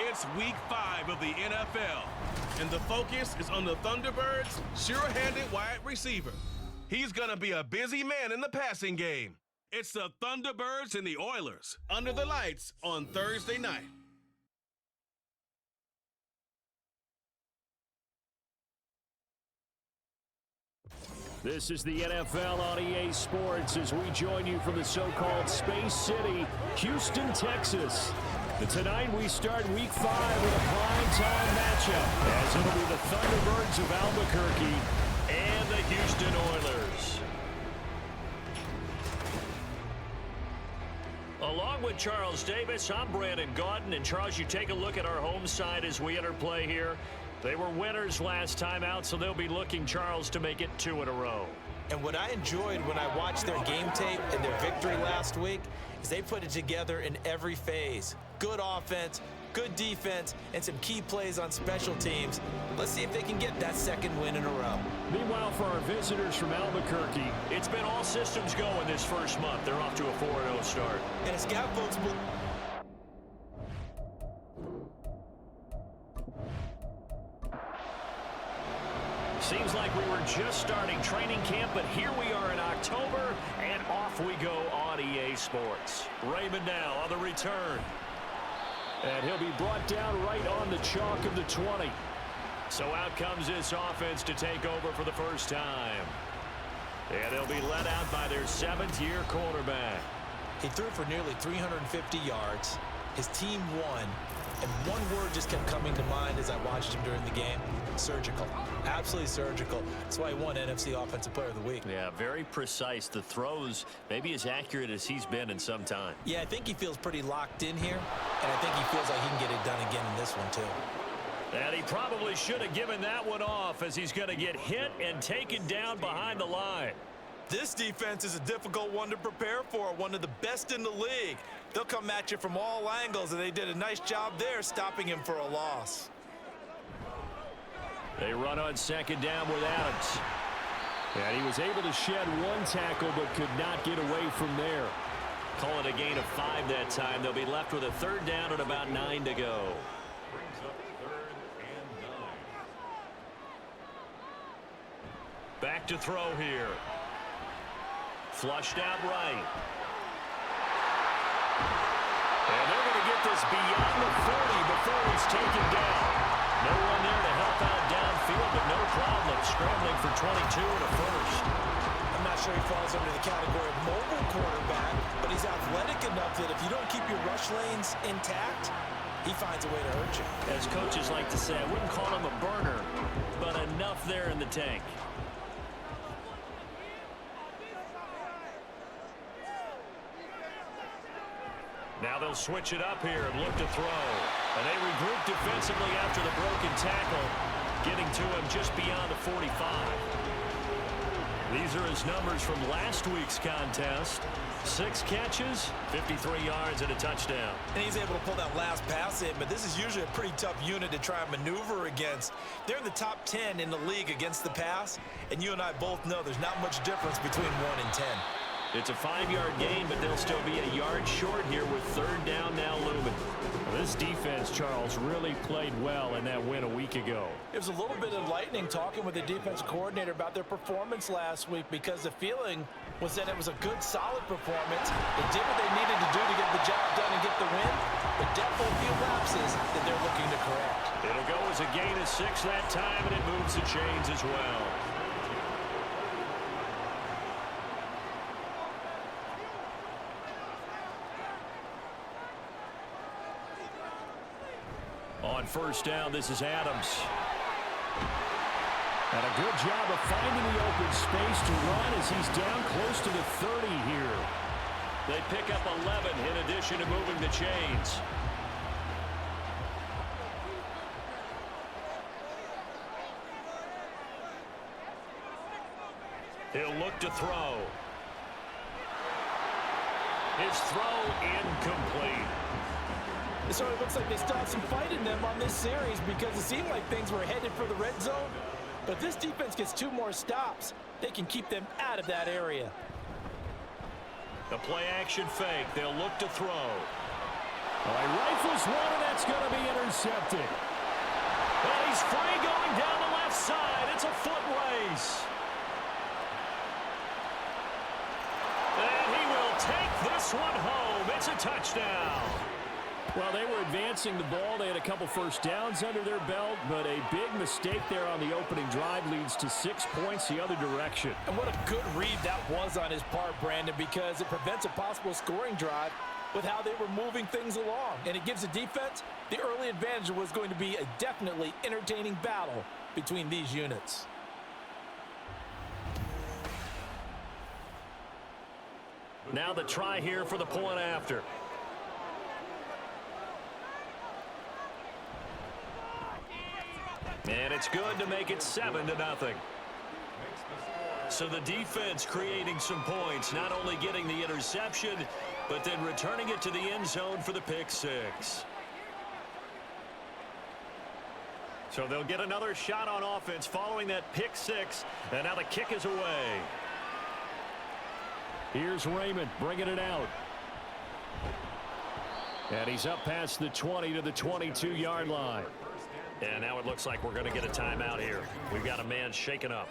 It's Week 5 of the NFL, and the focus is on the Thunderbirds' sure-handed wide receiver. He's going to be a busy man in the passing game. It's the Thunderbirds and the Oilers under the lights on Thursday night. This is the NFL on EA Sports as we join you from the so-called Space City, Houston, Texas. And tonight we start Week 5 with a primetime matchup, as it'll be the Thunderbirds of Albuquerque and the Houston Oilers. Along with Charles Davis, I'm Brandon Gaudin. And Charles, you take a look at our home side as we enter play here. They were winners last time out, so they'll be looking, Charles, to make it 2 in a row. And what I enjoyed when I watched their game tape and their victory last week is they put it together in every phase. Good offense, good defense, and some key plays on special teams. Let's see if they can get that second win in a row. Meanwhile, for our visitors from Albuquerque, it's been all systems go in this first month. They're off to a 4-0 start. And it's got folks... Seems like we were just starting training camp, but here we are in October, and off we go on EA Sports. Raymond now on the return. And he'll be brought down right on the chalk of the 20. So out comes this offense to take over for the first time. And they'll be led out by their 7th-year quarterback. He threw for nearly 350 yards. His team won. And one word just kept coming to mind as I watched him during the game. Surgical. Absolutely surgical. That's why he won NFC Offensive Player of the Week. Yeah, very precise. The throws maybe as accurate as he's been in some time. Yeah, I think he feels pretty locked in here. And I think he feels like he can get it done again in this one, too. And he probably should have given that one off as he's going to get hit and taken down behind the line. This defense is a difficult one to prepare for, one of the best in the league. They'll come at you from all angles, and they did a nice job there stopping him for a loss. They run on second down with Adams. And he was able to shed one tackle but could not get away from there. Call it a gain of 5 that time. They'll be left with a 3rd down and about 9 to go. Back to throw here. Flushed out right. And they're going to get this beyond the 40 before he's taken down. No one there to help out downfield, but no problem scrambling for 22 and a first. I'm not sure he falls under the category of mobile quarterback, but he's athletic enough that if you don't keep your rush lanes intact, he finds a way to hurt you. As coaches like to say, I wouldn't call him a burner, but enough there in the tank. Now they'll switch it up here and look to throw. And they regroup defensively after the broken tackle, getting to him just beyond the 45. These are his numbers from last week's contest. 6 catches, 53 yards, and a touchdown. And he's able to pull that last pass in, but this is usually a pretty tough unit to try and maneuver against. They're in the top 10 in the league against the pass, and you and I both know there's not much difference between 1 and 10. It's a 5-yard gain, but they'll still be a yard short here with 3rd down now looming. Well, this defense, Charles, really played well in that win a week ago. It was a little bit enlightening talking with the defense coordinator about their performance last week because the feeling was that it was a good, solid performance. They did what they needed to do to get the job done and get the win, but definitely a few lapses that they're looking to correct. It'll go as a gain of 6 that time, and it moves the chains as well. On 1st down, this is Adams. And a good job of finding the open space to run as he's down close to the 30 here. They pick up 11 in addition to moving the chains. He'll look to throw. His throw incomplete. It sort of looks like they still have some fight in them on this series because it seemed like things were headed for the red zone. But this defense gets 2 more stops. They can keep them out of that area. The play-action fake. They'll look to throw. Well, he rifles one, and that's going to be intercepted. And he's free going down the left side. It's a foot race. And he will take this one home. It's a touchdown. Well, they were advancing the ball. They had a couple first downs under their belt, but a big mistake there on the opening drive leads to 6 points the other direction. And what a good read that was on his part, Brandon, because it prevents a possible scoring drive with how they were moving things along. And it gives the defense the early advantage. Was going to be a definitely entertaining battle between these units. Now the try here for the point after. And it's good to make it 7-0. So the defense creating some points, not only getting the interception, but then returning it to the end zone for the pick six. So they'll get another shot on offense following that pick six, and now the kick is away. Here's Raymond bringing it out. And he's up past the 20 to the 22-yard line. And now it looks like we're going to get a timeout here. We've got a man shaken up.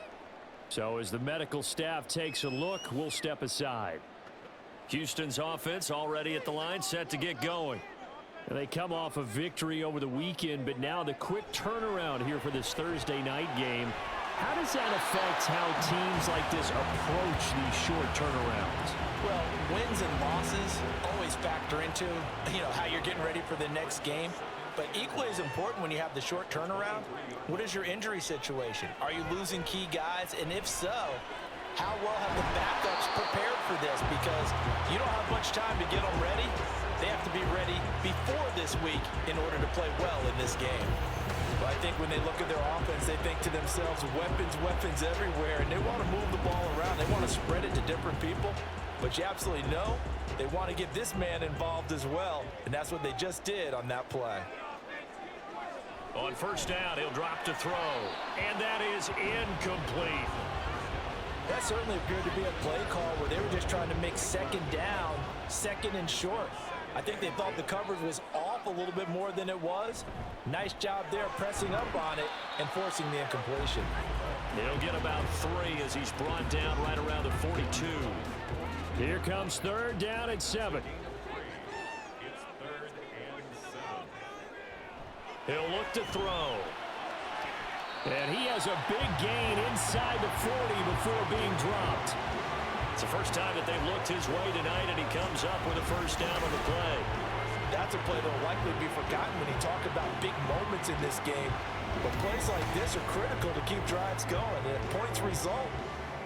So as the medical staff takes a look, we'll step aside. Houston's offense already at the line, set to get going. And they come off a victory over the weekend, but now the quick turnaround here for this Thursday night game. How does that affect how teams like this approach these short turnarounds? Well, wins and losses always factor into, how you're getting ready for the next game. But equally as important when you have the short turnaround, what is your injury situation? Are you losing key guys? And if so, how well have the backups prepared for this? Because you don't have much time to get them ready. They have to be ready before this week in order to play well in this game. But I think when they look at their offense, they think to themselves, weapons everywhere, and they want to move the ball around. They want to spread it to different people. But you absolutely know they want to get this man involved as well, and that's what they just did on that play. On first down, he'll drop to throw, and that is incomplete. That certainly appeared to be a play call where they were just trying to make second down, second and short. I think they thought the coverage was off a little bit more than it was. Nice job there pressing up on it and forcing the incompletion. He'll get about 3 as he's brought down right around the 42. Here comes third down at 7. He'll look to throw. And he has a big gain inside the 40 before being dropped. It's the first time that they've looked his way tonight, and he comes up with a first down on the play. That's a play that will likely be forgotten when you talk about big moments in this game. But plays like this are critical to keep drives going. And if points result,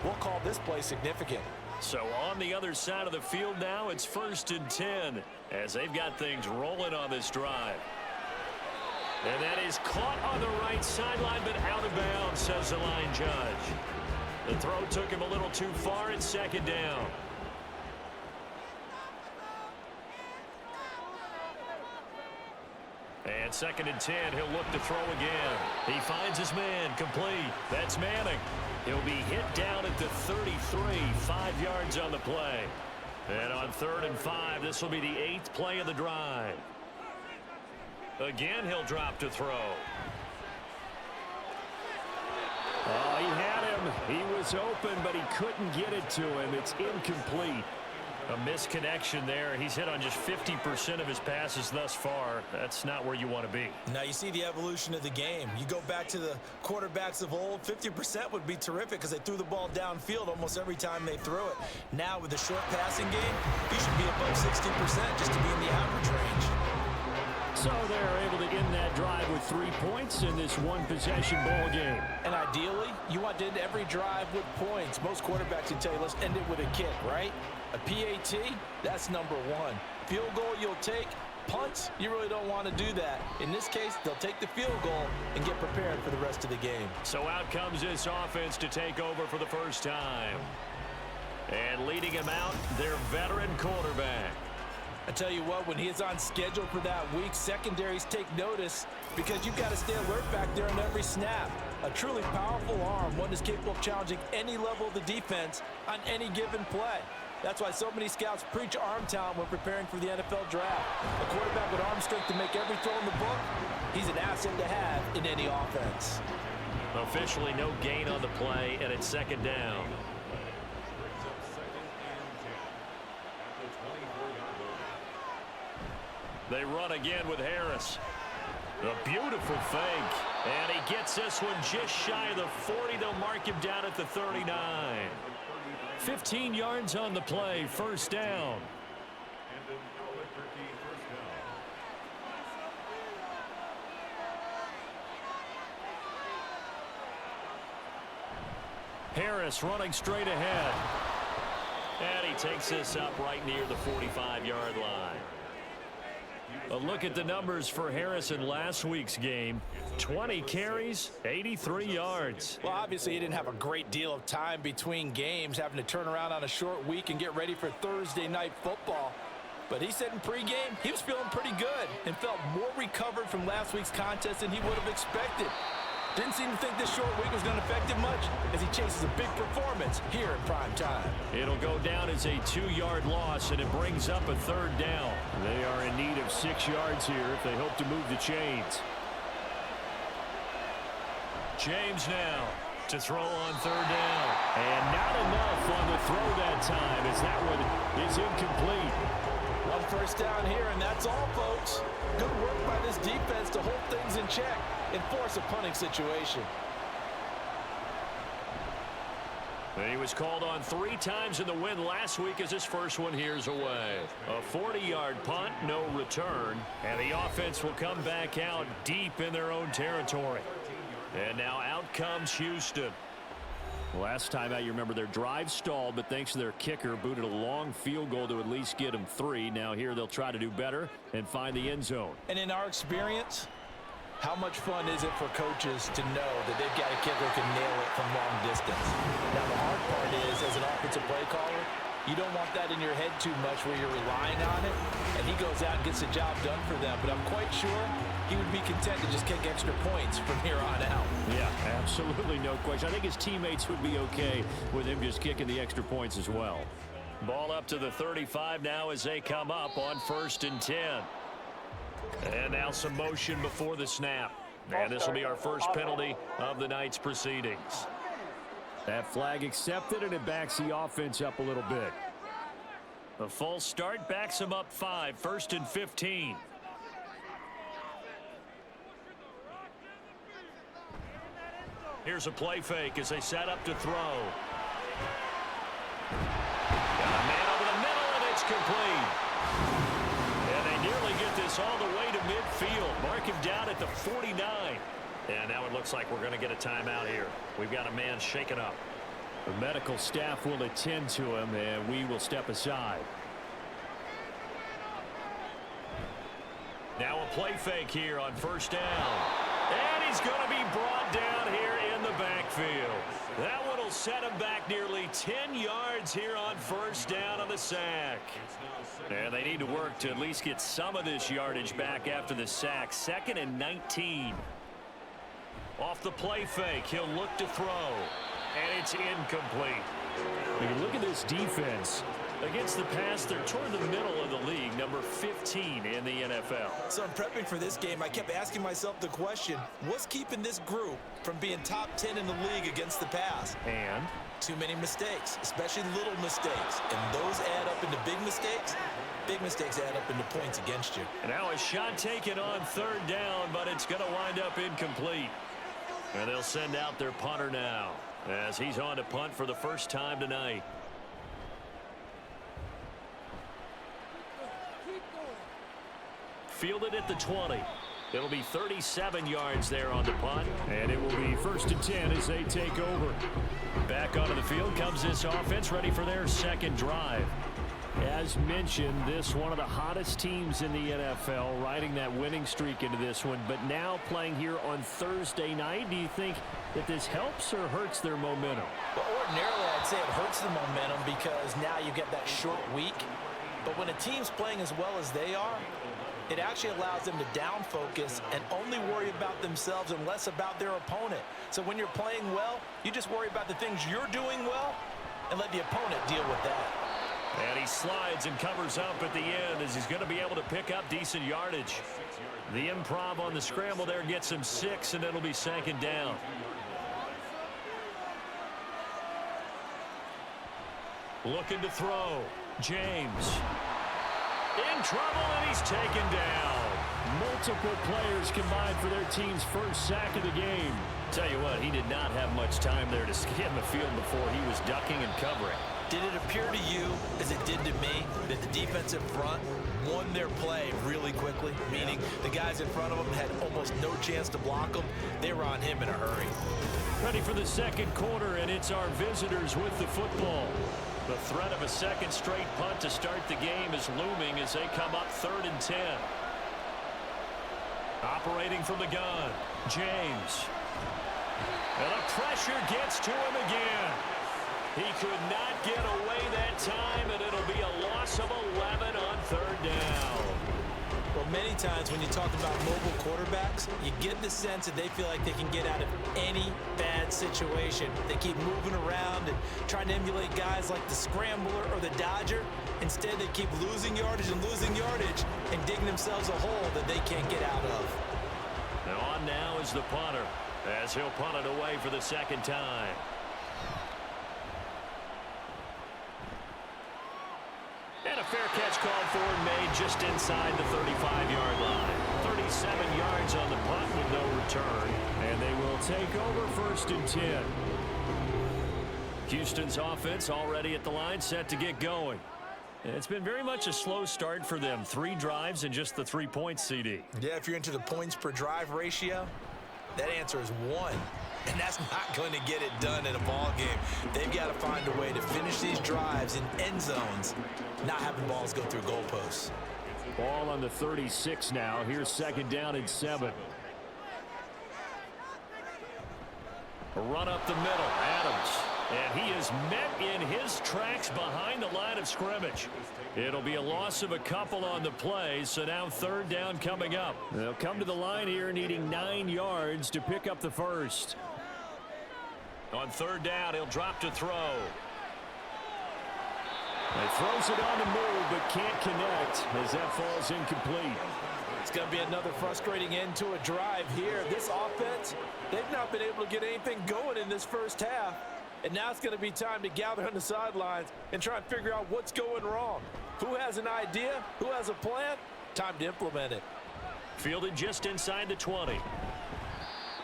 we'll call this play significant. So on the other side of the field now, it's 1st and 10 as they've got things rolling on this drive. And that is caught on the right sideline, but out of bounds, says the line judge. The throw took him a little too far. It's second down. And 2nd and 10, he'll look to throw again. He finds his man, complete. That's Manning. He'll be hit down at the 33, 5 yards on the play. And on 3rd and 5, this will be the 8th play of the drive. Again, he'll drop to throw. Oh, he had him. He was open, but he couldn't get it to him. It's incomplete. A misconnection there. He's hit on just 50% of his passes thus far. That's not where you want to be. Now you see the evolution of the game. You go back to the quarterbacks of old, 50% would be terrific because they threw the ball downfield almost every time they threw it. Now with the short passing game, you should be above 60% just to be in the average range. So they're able to end that drive with 3 points in this one-possession ball game. And ideally, you want to end every drive with points. Most quarterbacks would tell you, let's end it with a kick, right? A PAT, that's number 1. Field goal you'll take. Punts, you really don't want to do that. In this case, they'll take the field goal and get prepared for the rest of the game. So out comes this offense to take over for the first time. And leading him out, their veteran quarterback. I tell you what, when he is on schedule for that week, secondaries take notice because you've got to stay alert back there on every snap. A truly powerful arm, one that's capable of challenging any level of the defense on any given play. That's why so many scouts preach arm talent when preparing for the NFL draft. A quarterback with arm strength to make every throw in the book, he's an asset to have in any offense. Officially no gain on the play, and it's second down. They run again with Harris. A beautiful fake. And he gets this one just shy of the 40. They'll mark him down at the 39. 15 yards on the play, first down. Harris running straight ahead. And he takes this up right near the 45-yard line. A look at the numbers for Harris in last week's game. 20 carries, 83 yards. Well, obviously, he didn't have a great deal of time between games, having to turn around on a short week and get ready for Thursday night football. But he said in pregame he was feeling pretty good and felt more recovered from last week's contest than he would have expected. Didn't seem to think this short week was going to affect him much as he chases a big performance here in prime time. It'll go down as a 2-yard loss, and it brings up a third down. They are in need of 6 yards here if they hope to move the chains. James now to throw on third down. And not enough on the throw that time as that one is incomplete. One first down here, and that's all, folks. Good work by this defense to hold things in check and force a punting situation. He was called on 3 times in the win last week as his first one here's away. A 40-yard punt, no return, and the offense will come back out deep in their own territory. And now out comes Houston. Last time out, you remember their drive stalled, but thanks to their kicker, booted a long field goal to at least get them 3. Now here they'll try to do better and find the end zone. And in our experience, how much fun is it for coaches to know that they've got a kicker who can nail it from long distance? Now the hard part is, as an offensive play caller, you don't want that in your head too much where you're relying on it, and he goes out and gets the job done for them. But I'm quite sure he would be content to just kick extra points from here on out. Yeah, absolutely no question. I think his teammates would be okay with him just kicking the extra points as well. Ball up to the 35 now as they come up on 1st and 10. And now some motion before the snap. And this will be our first penalty of the night's proceedings. That flag accepted, and it backs the offense up a little bit. A false start backs them up 5, 1st and 15. Here's a play fake as they set up to throw. Got a man over the middle, and it's complete. And they nearly get this all the way to midfield. Mark him down at the 49. And now it looks like we're going to get a timeout here. We've got a man shaken up. The medical staff will attend to him, and we will step aside. Now a play fake here on 1st down. And he's going to be brought down here in the backfield. That one will set him back nearly 10 yards here on 1st down on the sack. And they need to work to at least get some of this yardage back after the sack. 2nd and 19. Off the play fake, he'll look to throw. And it's incomplete. You can look at this defense. Against the pass, they're toward the middle of the league, number 15 in the NFL. So in prepping for this game, I kept asking myself the question, what's keeping this group from being top 10 in the league against the pass? And? Too many mistakes, especially little mistakes. And those add up into big mistakes. Big mistakes add up into points against you. And now a shot taken on 3rd down, but it's going to wind up incomplete. And they'll send out their punter now as he's on to punt for the first time tonight. Fielded at the 20. It'll be 37 yards there on the punt. And it will be 1st and 10 as they take over. Back onto the field comes this offense, ready for their second drive. As mentioned, this one of the hottest teams in the NFL, riding that winning streak into this one, but now playing here on Thursday night. Do you think that this helps or hurts their momentum? Well, ordinarily, I'd say it hurts the momentum because now you get that short week. But when a team's playing as well as they are, it actually allows them to down focus and only worry about themselves and less about their opponent. So when you're playing well, you just worry about the things you're doing well and let the opponent deal with that. And he slides and covers up at the end as he's going to be able to pick up decent yardage. The improv on the scramble there gets him 6, and it'll be 2nd down. Looking to throw. James. In trouble, and he's taken down. Multiple players combined for their team's first sack of the game. Tell you what, he did not have much time there to skim the field before he was ducking and covering. Did it appear to you, as it did to me, that the defensive front won their play really quickly? Meaning the guys in front of them had almost no chance to block them. They were on him in a hurry. Ready for the second quarter, and it's our visitors with the football. The threat of a second straight punt to start the game is looming as they come up 3rd and 10. Operating from the gun, James. And the pressure gets to him again. He could not get away that time, and it'll be a loss of 11 on 3rd down. Well, many times when you talk about mobile quarterbacks, you get the sense that they feel like they can get out of any bad situation. They keep moving around and trying to emulate guys like the Scrambler or the Dodger. Instead, they keep losing yardage and digging themselves a hole that they can't get out of. And on now is the punter, as he'll punt it away for the 2nd time. And a fair catch called for and made just inside the 35-yard line. 37 yards on the punt with no return. And they will take over 1st and 10. Houston's offense already at the line, set to get going. It's been very much a slow start for them. 3 drives and just the 3 points, CD. Yeah, if you're into the points per drive ratio, that answer is 1. And that's not going to get it done in a ball game. They've got to find a way to finish these drives in end zones, not having balls go through goalposts. Ball on the 36 now. Here's 2nd down and 7. A run up the middle. Adams. And he is met in his tracks behind the line of scrimmage. It'll be a loss of a couple on the play, so now 3rd down coming up. They'll come to the line here needing 9 yards to pick up the first. On 3rd down, he'll drop to throw. He throws it on the move, but can't connect as that falls incomplete. It's going to be another frustrating end to a drive here. This offense, they've not been able to get anything going in this first half. And now it's going to be time to gather on the sidelines and try and figure out what's going wrong. Who has an idea? Who has a plan? Time to implement it. Fielded just inside the 20.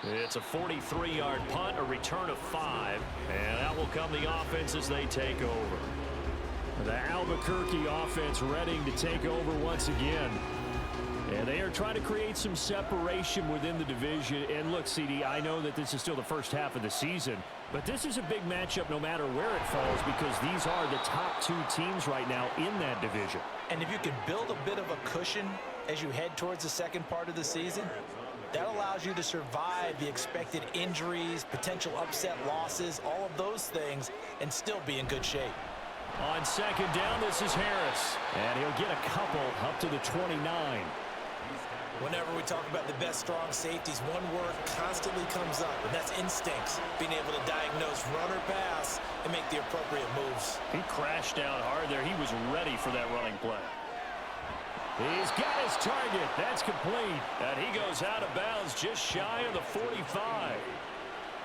It's a 43-yard punt, a return of 5. And out will come the offense as they take over. The Albuquerque offense ready to take over once again. And they are trying to create some separation within the division. And look, CD, I know that this is still the first half of the season, but this is a big matchup no matter where it falls because these are the top 2 teams right now in that division. And if you can build a bit of a cushion as you head towards the second part of the season, that allows you to survive the expected injuries, potential upset losses, all of those things, and still be in good shape. On 2nd down, this is Harris. And he'll get a couple up to the 29. Whenever we talk about the best strong safeties, one word constantly comes up, and that's instincts. Being able to diagnose run or pass and make the appropriate moves. He crashed down hard there. He was ready for that running play. He's got his target. That's complete. And he goes out of bounds just shy of the 45.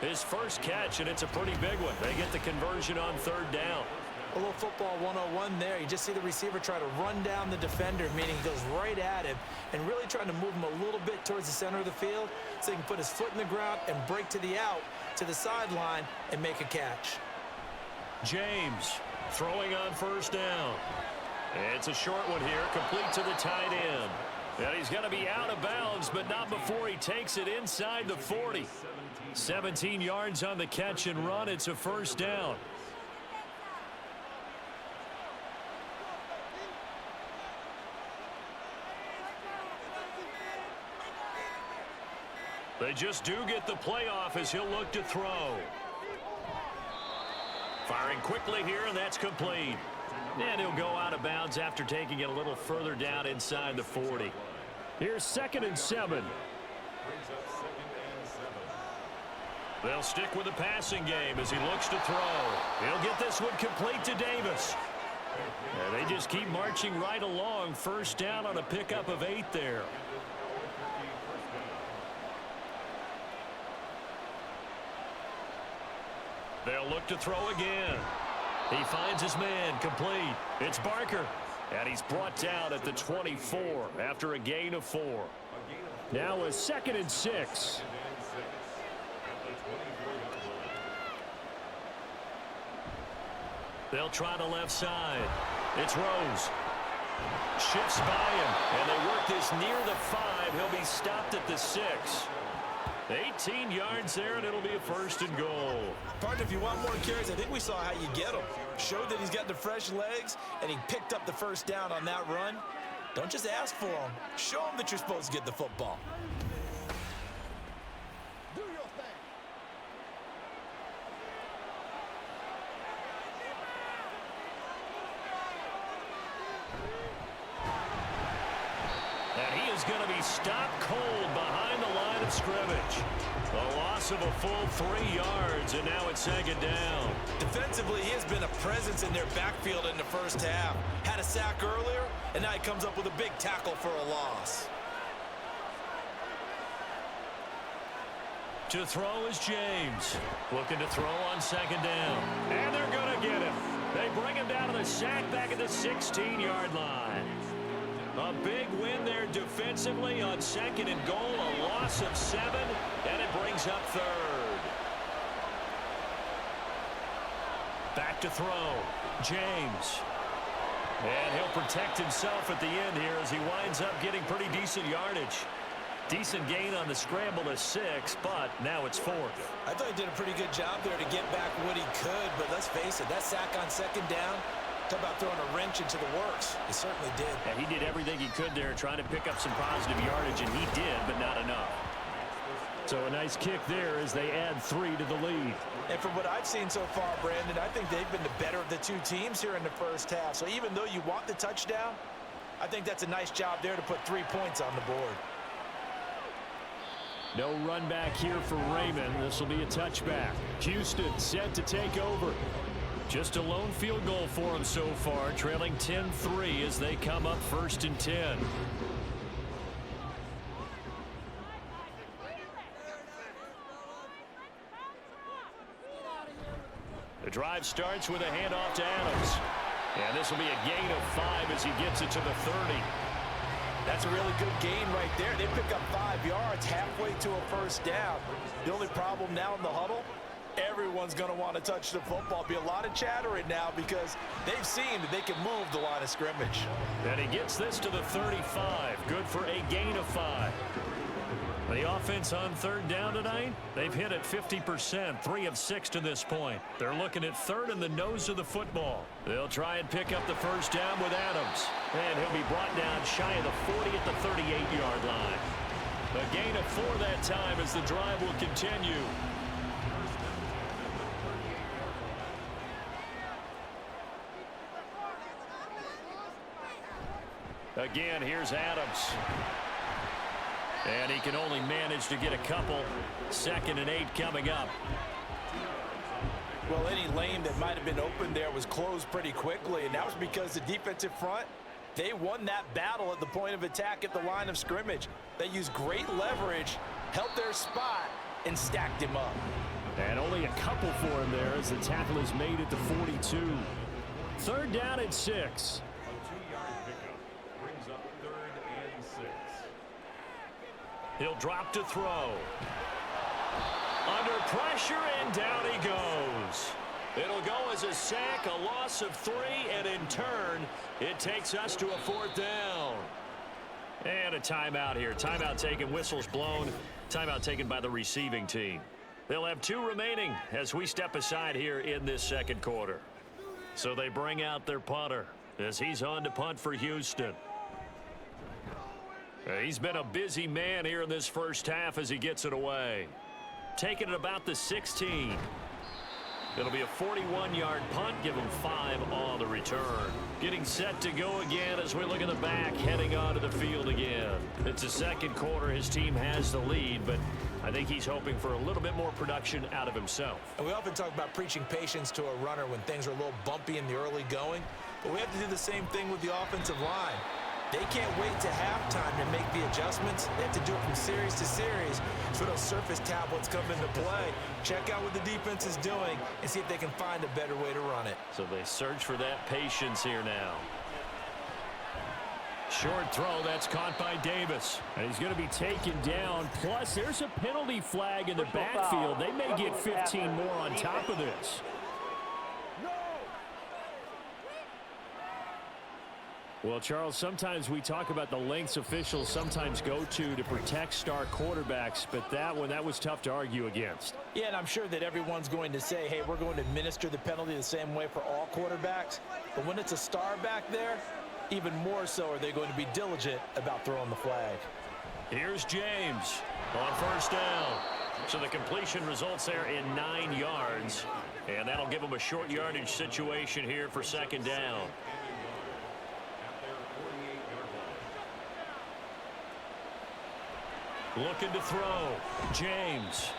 His first catch, and it's a pretty big one. They get the conversion on 3rd down. A little football 101 there. You just see the receiver try to run down the defender, meaning he goes right at him and really trying to move him a little bit towards the center of the field so he can put his foot in the ground and break to the out, to the sideline, and make a catch. James throwing on 1st down. It's a short one here, complete to the tight end. And he's going to be out of bounds, but not before he takes it inside the 40. 17 yards on the catch and run. It's a 1st down. They just do get the playoff as he'll look to throw. Firing quickly here, and that's complete. And he'll go out of bounds after taking it a little further down inside the 40. Here's 2nd and 7. They'll stick with the passing game as he looks to throw. He'll get this one complete to Davis. And they just keep marching right along. First down on a pickup of 8 there. They'll look to throw again. He finds his man, complete. It's Barker. And he's brought down at the 24 after a gain of 4. Now a 2nd and 6. They'll try the left side. It's Rose. Shifts by him, and they work this near the 5. He'll be stopped at the 6. 18 yards there, and it'll be a 1st and goal. Partner, if you want more carries, I think we saw how you get them. Showed that he's got the fresh legs, and he picked up the first down on that run. Don't just ask for them. Show them that you're supposed to get the football. Do your thing. And he is going to be stopped cold behind the line of scrimmage. A loss of a full 3 yards, and now it's 2nd down. Defensively, he has been a presence in their backfield in the first half. Had a sack earlier, and now he comes up with a big tackle for a loss. To throw is James. Looking to throw on 2nd down. And they're going to get him. They bring him down to the sack back at the 16-yard line. A big win there defensively on 2nd and goal. A loss of 7, and it brings up 3rd. Back to throw. James. And he'll protect himself at the end here as he winds up getting pretty decent yardage. Decent gain on the scramble of 6, but now it's 4th. I thought he did a pretty good job there to get back what he could, but let's face it, that sack on 2nd down, talk about throwing a wrench into the works. He certainly did. And he did everything he could there trying to pick up some positive yardage, and he did, but not enough. So a nice kick there as they add 3 to the lead. And from what I've seen so far, Brandon, I think they've been the better of the two teams here in the first half. So even though you want the touchdown, I think that's a nice job there to put 3 points on the board. No run back here for Raymond. This will be a touchback. Houston set to take over. Just a lone field goal for him so far, trailing 10-3 as they come up 1st and 10. The drive starts with a handoff to Adams. And this will be a gain of 5 as he gets it to the 30. That's a really good gain right there. They pick up 5 yards halfway to a first down. The only problem now in the huddle, everyone's going to want to touch the football. Be a lot of chattering now because they've seen that they can move the line of scrimmage. And he gets this to the 35. Good for a gain of 5. The offense on 3rd down tonight, they've hit at 50%, 3 of 6 to this point. They're looking at 3rd in the nose of the football. They'll try and pick up the first down with Adams. And he'll be brought down shy of the 40 at the 38-yard line. A gain of 4 that time as the drive will continue. Again, here's Adams. And he can only manage to get a couple. 2nd and 8 coming up. Well, any lane that might have been open there was closed pretty quickly, and that was because the defensive front, they won that battle at the point of attack at the line of scrimmage. They used great leverage, held their spot, and stacked him up. And only a couple for him there as the tackle is made at the 42. 3rd down and 6. A 2-yard pickup brings up 3rd and 6. He'll drop to throw. Under pressure, and down he goes. It'll go as a sack, a loss of 3, and in turn, it takes us to a 4th down. And a timeout here. Timeout taken, whistles blown. Timeout taken by the receiving team. They'll have 2 remaining as we step aside here in this 2nd quarter. So they bring out their punter as he's on to punt for Houston. He's been a busy man here in this first half as he gets it away. Taking it about the 16. It'll be a 41-yard punt, give them 5 on the return. Getting set to go again as we look at the back, heading onto the field again. It's the second quarter. His team has the lead, but I think he's hoping for a little bit more production out of himself. And we often talk about preaching patience to a runner when things are a little bumpy in the early going, but we have to do the same thing with the offensive line. They can't wait to halftime to make the adjustments. They have to do it from series to series. So those surface tablets come into play. Check out what the defense is doing and see if they can find a better way to run it. So they search for that patience here now. Short throw, that's caught by Davis. And he's going to be taken down. Plus, there's a penalty flag in the backfield. They may get 15 more on top of this. Well, Charles, sometimes we talk about the lengths officials sometimes go to protect star quarterbacks, but that was tough to argue against. Yeah, and I'm sure that everyone's going to say, hey, we're going to administer the penalty the same way for all quarterbacks. But when it's a star back there, even more so are they going to be diligent about throwing the flag. Here's James on first down. So the completion results there in 9 yards, and that'll give them a short yardage situation here for second down. Looking to throw. James.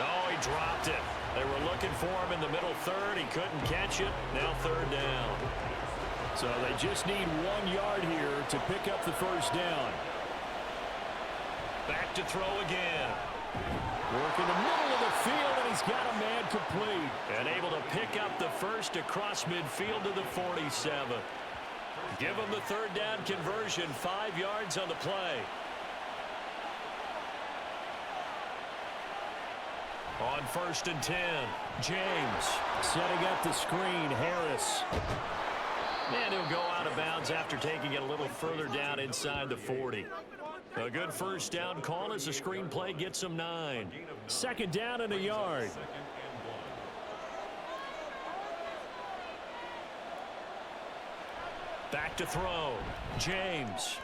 Oh, he dropped it. They were looking for him in the middle third. He couldn't catch it. Now third down. So they just need 1 yard here to pick up the first down. Back to throw again. Work in the middle of the field, and he's got a man complete. And able to pick up the first across midfield to the 47. Give him the third down conversion. 5 yards on the play. On first and 10, James. Setting up the screen, Harris. And he'll go out of bounds after taking it a little further down inside the 40. A good first down call as the screen play gets him 9. Second down and a yard. Back to throw, James.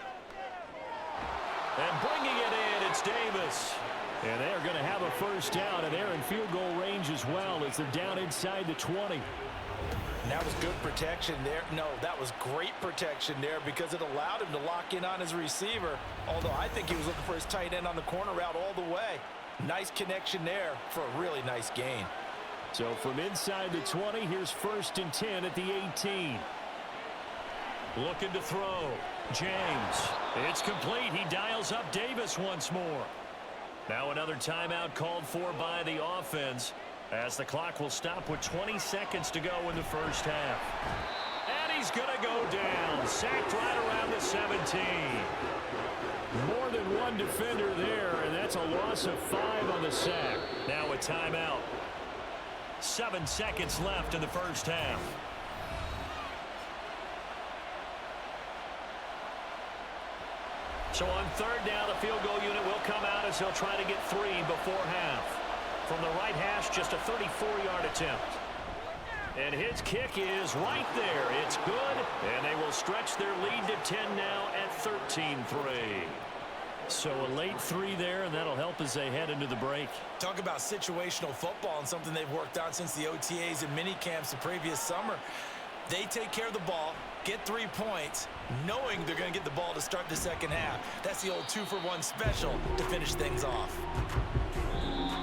And bringing it in, it's Davis. And they're going to have a first down, and they're in field goal range as well as they're down inside the 20. And that was good protection there. No, that was great protection there because it allowed him to lock in on his receiver, although I think he was looking for his tight end on the corner route all the way. Nice connection there for a really nice gain. So from inside the 20, here's first and 10 at the 18. Looking to throw, James. It's complete. He dials up Davis once more. Now another timeout called for by the offense as the clock will stop with 20 seconds to go in the first half. And he's going to go down. Sacked right around the 17. More than one defender there, and that's a loss of 5 on the sack. Now a timeout. 7 seconds left in the first half. So on third down, the field goal unit will come out as they'll try to get 3 before half. From the right hash, just a 34-yard attempt. And his kick is right there. It's good, and they will stretch their lead to 10 now at 13-3. So a late 3 there, and that'll help as they head into the break. Talk about situational football and something they've worked on since the OTAs and mini camps the previous summer. They take care of the ball, get 3 points, knowing they're going to get the ball to start the second half. That's the old 2-for-1 special to finish things off.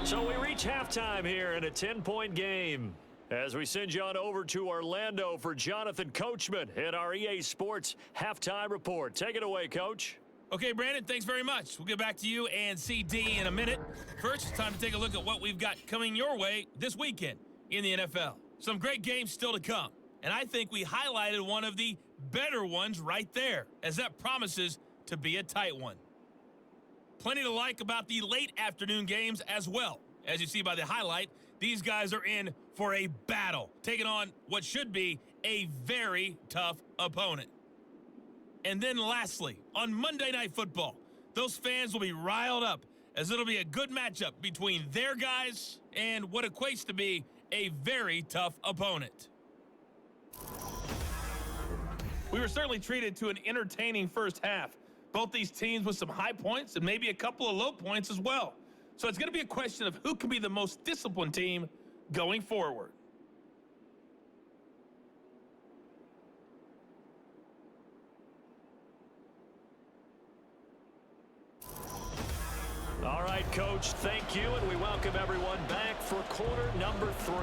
So we reach halftime here in a 10-point game as we send you on over to Orlando for Jonathan Coachman in our EA Sports Halftime Report. Take it away, Coach. Okay, Brandon, thanks very much. We'll get back to you and CD in a minute. First, it's time to take a look at what we've got coming your way this weekend in the NFL. Some great games still to come. And I think we highlighted one of the better ones right there, as that promises to be a tight one. Plenty to like about the late afternoon games as well. As you see by the highlight, these guys are in for a battle, taking on what should be a very tough opponent. And then lastly, on Monday Night Football, those fans will be riled up as it'll be a good matchup between their guys and what equates to be a very tough opponent. We were certainly treated to an entertaining first half. Both these teams with some high points and maybe a couple of low points as well. So it's going to be a question of who can be the most disciplined team going forward. All right, Coach, thank you, and we welcome everyone back for quarter number 3.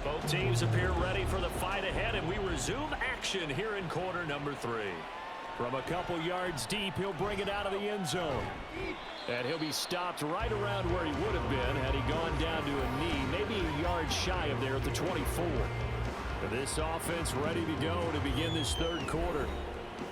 Both teams appear ready for the fight ahead, and we resume action here in quarter number 3. From a couple yards deep, he'll bring it out of the end zone. And he'll be stopped right around where he would have been had he gone down to a knee, maybe a yard shy of there at the 24. This offense ready to go to begin this third quarter.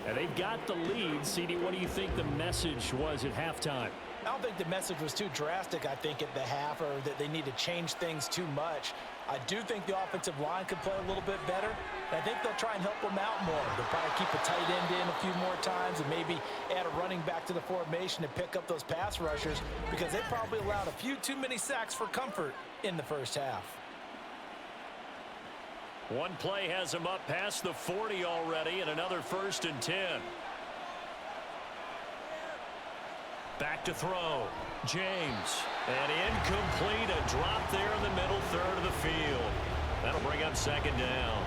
And they've got the lead. CD, what do you think the message was at halftime? I don't think the message was too drastic, I think, at the half, or that they need to change things too much. I do think the offensive line could play a little bit better. And I think they'll try and help them out more. They'll probably keep a tight end in a few more times and maybe add a running back to the formation to pick up those pass rushers, because they probably allowed a few too many sacks for comfort in the first half. One play has him up past the 40 already, and another 1st and 10. Back to throw. James. And incomplete. A drop there in the middle third of the field. That'll bring up 2nd down.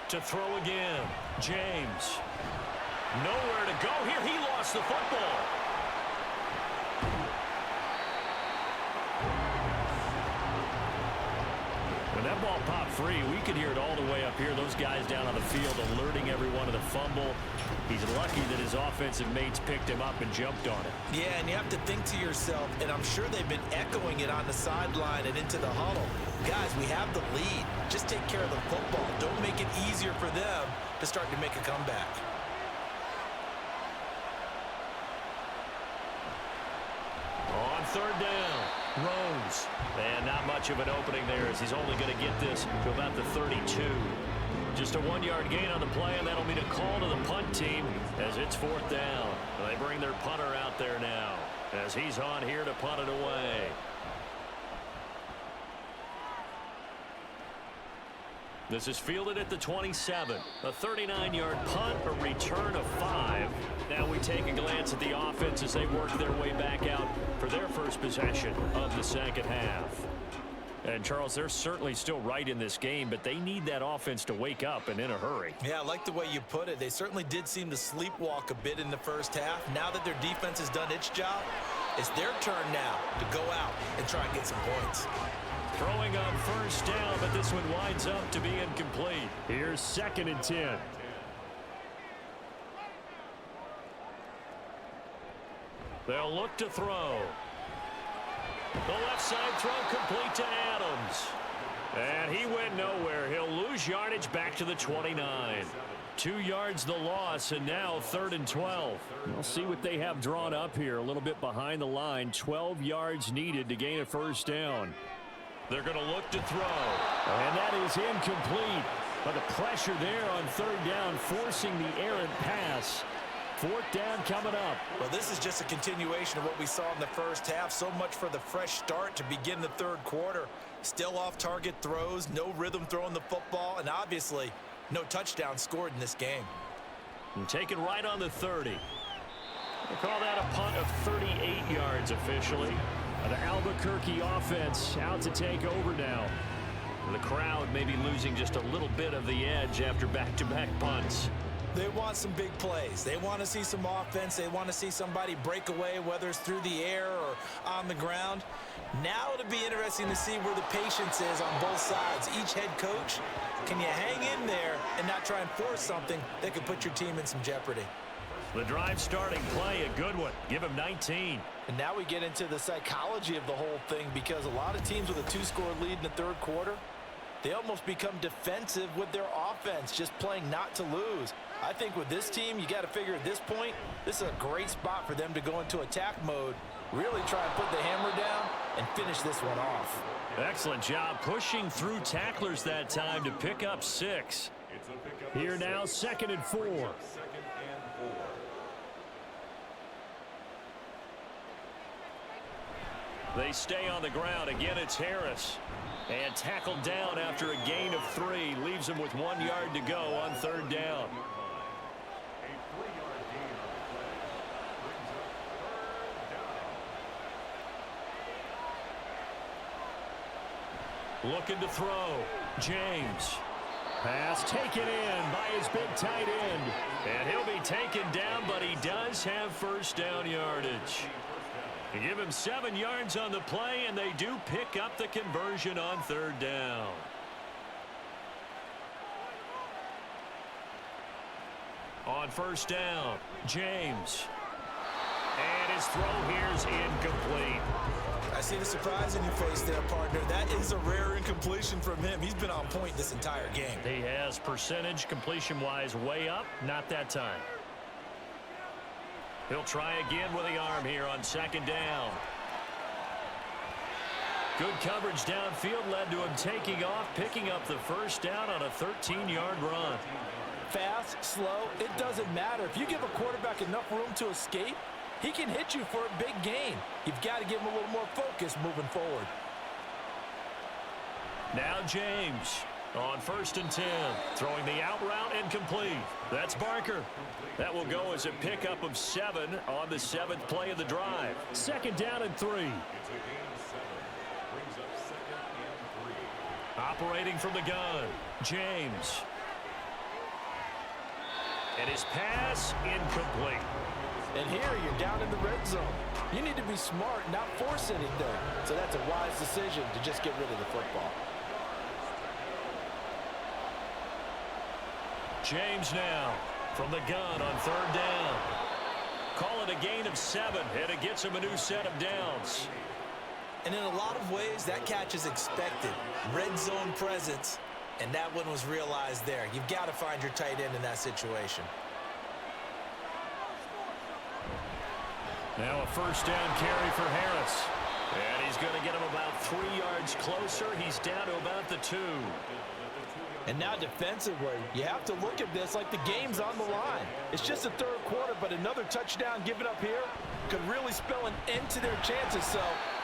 To throw again. James. Nowhere to go here. He lost the football. When that ball popped free, we could hear it all the way up here. Those guys down on the field alerting everyone of the fumble. He's lucky that his offensive mates picked him up and jumped on it. Yeah, and you have to think to yourself, and I'm sure they've been echoing it on the sideline and into the huddle. Guys, we have the lead. Just take care of the football. Don't make it easier for them to start to make a comeback. On 3rd down, Rose. And not much of an opening there, as he's only going to get this to about the 32. Just a 1-yard gain on the play, and that'll mean a call to the punt team as it's 4th down. They bring their punter out there now as he's on here to punt it away. This is fielded at the 27. A 39-yard punt, a return of 5. Now we take a glance at the offense as they work their way back out for their first possession of the second half. And, Charles, they're certainly still right in this game, but they need that offense to wake up and in a hurry. Yeah, I like the way you put it. They certainly did seem to sleepwalk a bit in the first half. Now that their defense has done its job, it's their turn now to go out and try and get some points. Throwing on 1st down, but this one winds up to be incomplete. Here's 2nd and 10. They'll look to throw. The left side throw complete to Adams. And he went nowhere. He'll lose yardage back to the 29. 2 yards the loss, and now 3rd and 12. We'll see what they have drawn up here. A little bit behind the line. 12 yards needed to gain a 1st down. They're going to look to throw. And that is incomplete. But the pressure there on 3rd down, forcing the errant pass. 4th down coming up. Well, this is just a continuation of what we saw in the first half. So much for the fresh start to begin the third quarter. Still off-target throws, no rhythm throwing the football, and obviously no touchdown scored in this game. And taken right on the 30. They call that a punt of 38 yards officially. The Albuquerque offense out to take over now. The crowd maybe losing just a little bit of the edge after back-to-back punts. They want some big plays. They want to see some offense. They want to see somebody break away, whether it's through the air or on the ground. Now it'll be interesting to see where the patience is on both sides. Each head coach, can you hang in there and not try and force something that could put your team in some jeopardy? The drive starting play, a good one. Give him 19. And now we get into the psychology of the whole thing, because a lot of teams with a 2-score lead in the third quarter, they almost become defensive with their offense, just playing not to lose. I think with this team, you got to figure at this point, this is a great spot for them to go into attack mode, really try and put the hammer down and finish this one off. Excellent job pushing through tacklers that time to pick up 6. Here now, 2nd and 4. They stay on the ground. Again, it's Harris. And tackled down after a gain of 3. Leaves him with 1 yard to go on 3rd down. Looking to throw. James. Pass taken in by his big tight end. And he'll be taken down, but he does have first down yardage. You give him 7 yards on the play, and they do pick up the conversion on 3rd down. On 1st down, James. And his throw here's incomplete. I see the surprise in your face there, partner. That is a rare incompletion from him. He's been on point this entire game. He has percentage completion-wise way up. Not that time. He'll try again with the arm here on 2nd down. Good coverage downfield led to him taking off, picking up the first down on a 13-yard run. Fast, slow, it doesn't matter. If you give a quarterback enough room to escape, he can hit you for a big gain. You've got to give him a little more focus moving forward. Now James on 1st and 10. Throwing the out route incomplete. That's Barker. That will go as a pickup of 7 on the 7th play of the drive. 2nd down and 3. Operating from the gun, James. And his pass incomplete. And here you're down in the red zone. You need to be smart, not force anything. So that's a wise decision to just get rid of the football. James now from the gun on 3rd down. Call it a gain of 7, and it gets him a new set of downs. And in a lot of ways, that catch is expected. Red zone presence, and that one was realized there. You've got to find your tight end in that situation. Now a 1st down carry for Harris. And he's going to get him about 3 yards closer. He's down to about the 2. And now defensively, you have to look at this like the game's on the line. It's just the 3rd quarter, but another touchdown given up here could really spell an end to their chances. So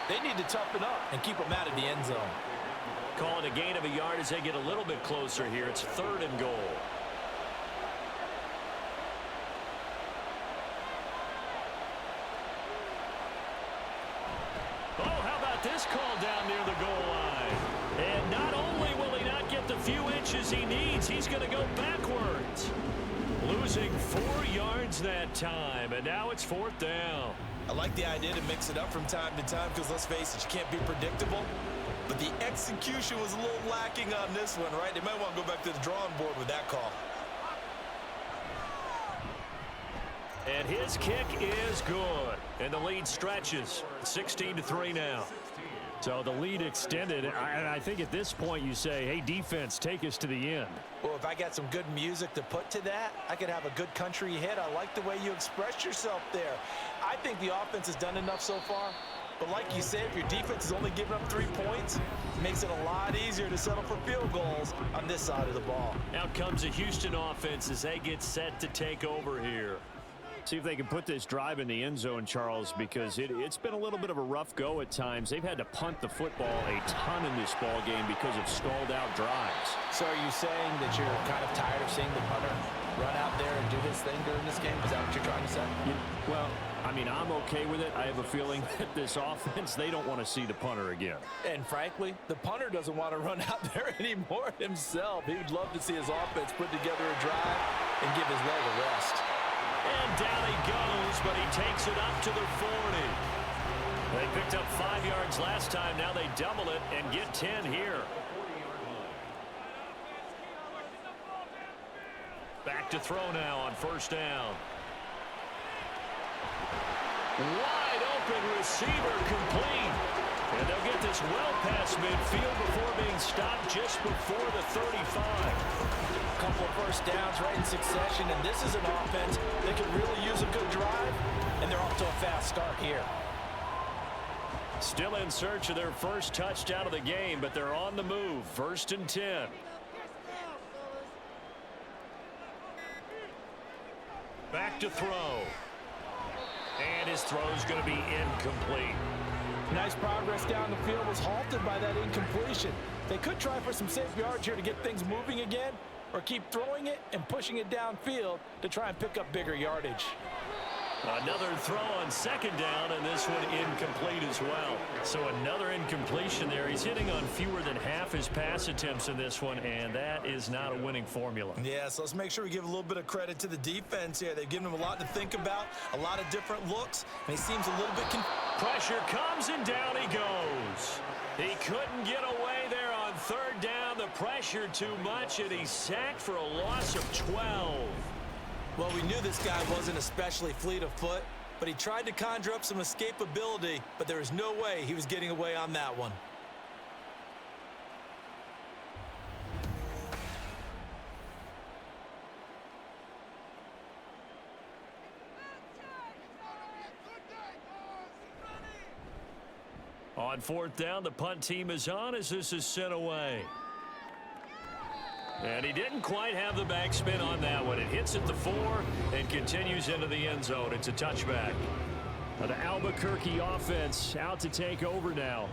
they need to toughen up and keep them out of the end zone. Call it a gain of a yard as they get a little bit closer here. It's 3rd and goal. Oh, how about this call down near the goal line? And not only will he not get the few inches he needs, he's going to go backwards. Losing 4 yards that time, and now it's 4th down. I like the idea to mix it up from time to time because, let's face it, you can't be predictable. But the execution was a little lacking on this one, right? They might want to go back to the drawing board with that call. And his kick is good. And the lead stretches. 16-3 now. So the lead extended, and I think at this point you say, hey, defense, take us to the end. Well, if I got some good music to put to that, I could have a good country hit. I like the way you expressed yourself there. I think the offense has done enough so far. But like you said, if your defense is only giving up 3 points, it makes it a lot easier to settle for field goals on this side of the ball. Out comes the Houston offense as they get set to take over here. See if they can put this drive in the end zone, Charles, because it's been a little bit of a rough go at times. They've had to punt the football a ton in this ball game because of stalled out drives. So are you saying that you're kind of tired of seeing the punter run out there and do his thing during this game? Is that what you're trying to say? Well, I mean, I'm okay with it. I have a feeling that this offense, they don't want to see the punter again. And frankly, the punter doesn't want to run out there anymore himself. He would love to see his offense put together a drive and give his leg a rest. And down he goes, but he takes it up to the 40. They picked up 5 yards last time. Now they double it and get 10 here. Back to throw now on 1st down. Wide open receiver complete. And they'll get this well past midfield before being stopped just before the 35. A couple of first downs right in succession, and this is an offense that can really use a good drive, and they're off to a fast start here. Still in search of their first touchdown of the game, but they're on the move. 1st and 10. Back to throw. And his throw is going to be incomplete. Nice progress down the field was halted by that incompletion. They could try for some safe yards here to get things moving again, or keep throwing it and pushing it downfield to try and pick up bigger yardage. Another throw on second down, and this one incomplete as well. So another incompletion there. He's hitting on fewer than half his pass attempts in this one, and that is not a winning formula. Yeah, so let's make sure we give a little bit of credit to the defense here. They've given him a lot to think about, a lot of different looks, and he seems a little bit Pressure comes, and down he goes. He couldn't get away there on third down. The pressure too much, and he's sacked for a loss of 12. Well, we knew this guy wasn't especially fleet of foot, but he tried to conjure up some escapability, but there was no way he was getting away on that one. On fourth down, the punt team is on as this is sent away. And he didn't quite have the backspin on that one. It hits at the 4 and continues into the end zone. It's a touchback. Now the Albuquerque offense out to take over now.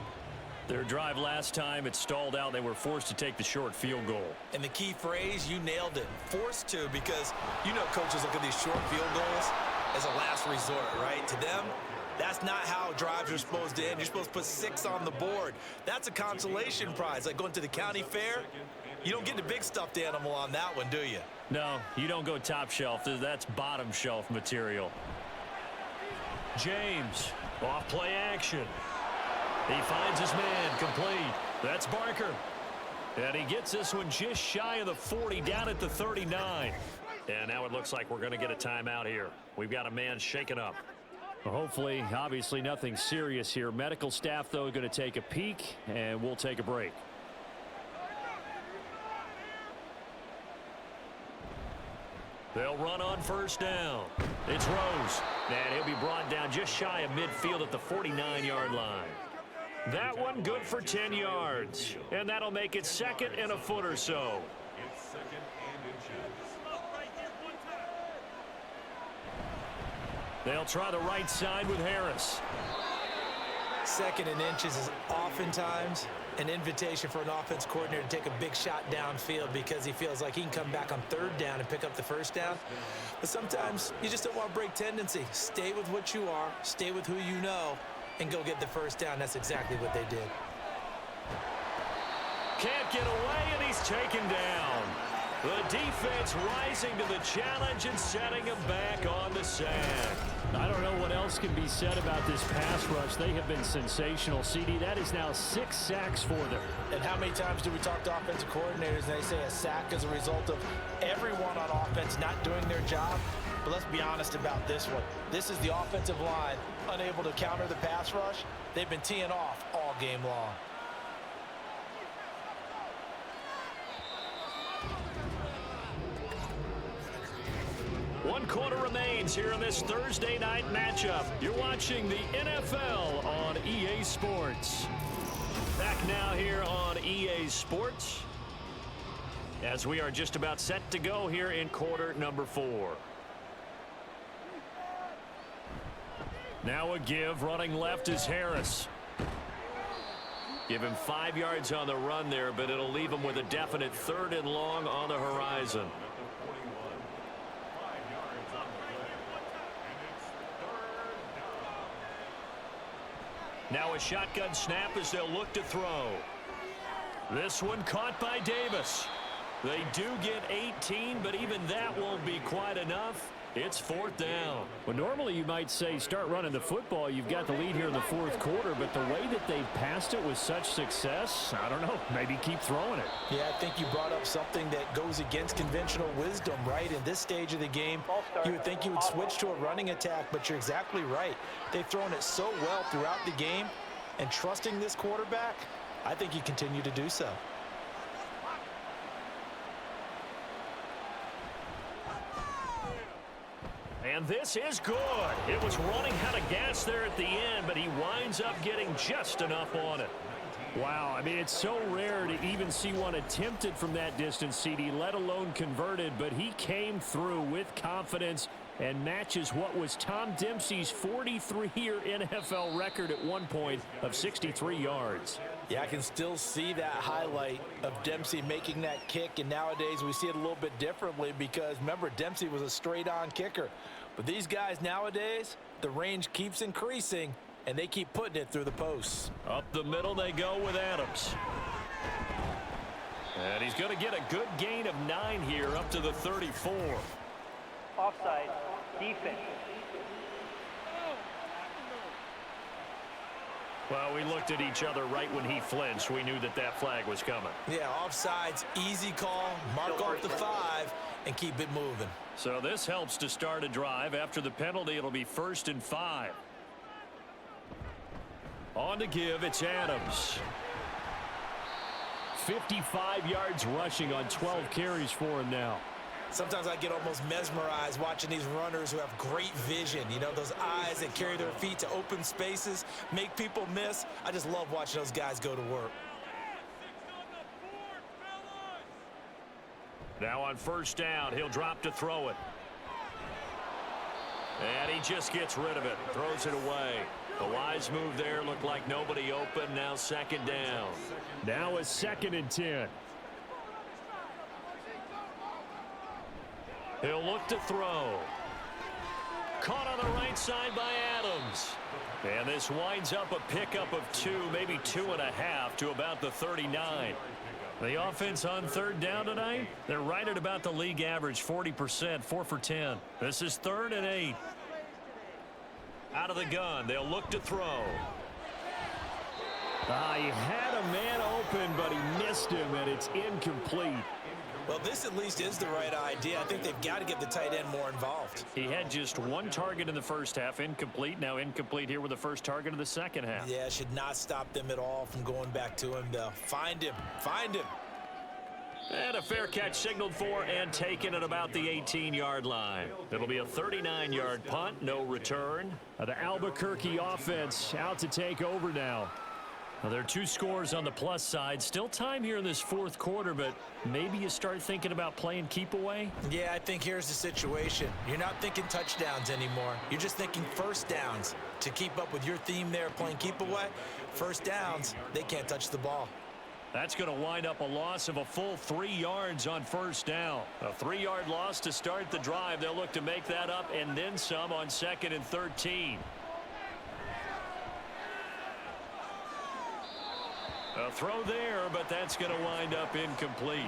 Their drive last time, it stalled out. They were forced to take the short field goal. And the key phrase, you nailed it. Forced to, because you know coaches look at these short field goals as a last resort, right? To them, that's not how drives are supposed to end. You're supposed to put 6 on the board. That's a consolation prize, like going to the county fair. You don't get the big stuffed animal on that one, do you? No, you don't go top shelf. That's bottom shelf material. James, off play action. He finds his man, complete. That's Barker. And he gets this one just shy of the 40, down at the 39. And now it looks like we're going to get a timeout here. We've got a man shaken up. Well, hopefully, obviously nothing serious here. Medical staff, though, going to take a peek, and we'll take a break. They'll run on first down. It's Rose. And he'll be brought down just shy of midfield at the 49-yard line. That one good for 10 yards. And that'll make it second and a foot or so. They'll try the right side with Harris. Second and inches is oftentimes an invitation for an offense coordinator to take a big shot downfield because he feels like he can come back on third down and pick up the first down. But sometimes you just don't want to break tendency. Stay with what you are, stay with who you know, and go get the first down. That's exactly what they did. Can't get away, and he's taken down. The defense rising to the challenge and setting him back on the sack. I don't know what else can be said about this pass rush. They have been sensational. CD, that is now 6 sacks for them. And how many times do we talk to offensive coordinators and they say a sack is a result of everyone on offense not doing their job? But let's be honest about this one. This is the offensive line unable to counter the pass rush. They've been teeing off all game long. One quarter remains here in this Thursday night matchup. You're watching the NFL on EA Sports. Back now here on EA Sports as we are just about set to go here in quarter number 4. Now a give, running left is Harris. Give him 5 yards on the run there, but it'll leave him with a definite 3rd and long on the horizon. Now a shotgun snap as they'll look to throw. This one caught by Davis. They do get 18, but even that won't be quite enough. It's 4th down. Well, normally you might say start running the football. You've got the lead here in the 4th quarter, but the way that they've passed it with such success, I don't know, maybe keep throwing it. Yeah, I think you brought up something that goes against conventional wisdom, right? In this stage of the game, you would think you would switch to a running attack, but you're exactly right. They've thrown it so well throughout the game, and trusting this quarterback, I think you continue to do so. And this is good. It was running out of gas there at the end, but he winds up getting just enough on it. Wow, I mean, it's so rare to even see one attempted from that distance, CD, let alone converted, but he came through with confidence and matches what was Tom Dempsey's 43-year NFL record at one point of 63 yards. Yeah, I can still see that highlight of Dempsey making that kick, and nowadays we see it a little bit differently because, remember, Dempsey was a straight-on kicker. But these guys nowadays, the range keeps increasing, and they keep putting it through the posts. Up the middle they go with Adams. And he's going to get a good gain of 9 here up to the 34. Offside, defense. Well, we looked at each other right when he flinched. We knew that that flag was coming. Yeah, offsides, easy call, mark off the 5, and keep it moving. So this helps to start a drive. After the penalty, it'll be 1st and 5. On to give, it's Adams. 55 yards rushing on 12 carries for him now. Sometimes I get almost mesmerized watching these runners who have great vision. You know, those eyes that carry their feet to open spaces, make people miss. I just love watching those guys go to work. Now on 1st down, he'll drop to throw it. And he just gets rid of it, throws it away. A wise move there, looked like nobody open. Now 2nd down. Now a 2nd and 10. He'll look to throw. Caught on the right side by Adams. And this winds up a pickup of 2, maybe 2.5 to about the 39. The offense on 3rd down tonight, they're right at about the league average, 40%, 4 for 10. This is 3rd and 8. Out of the gun, they'll look to throw. He had a man open, but he missed him, and it's incomplete. Well, this at least is the right idea. I think they've got to get the tight end more involved. He had just 1 target in the first half, incomplete. Now incomplete here with the first target of the second half. Yeah, should not stop them at all from going back to him, though. Find him. Find him. And a fair catch signaled for and taken at about the 18-yard line. It'll be a 39-yard punt, no return. The Albuquerque offense out to take over now. Well, there are 2 scores on the plus side. Still time here in this 4th quarter, but maybe you start thinking about playing keep away? Yeah, I think here's the situation. You're not thinking touchdowns anymore. You're just thinking 1st downs. To keep up with your theme there, playing keep away, 1st downs, they can't touch the ball. That's going to wind up a loss of a full 3 yards on 1st down. A 3-yard loss to start the drive. They'll look to make that up and then some on 2nd and 13. A throw there, but that's going to wind up incomplete.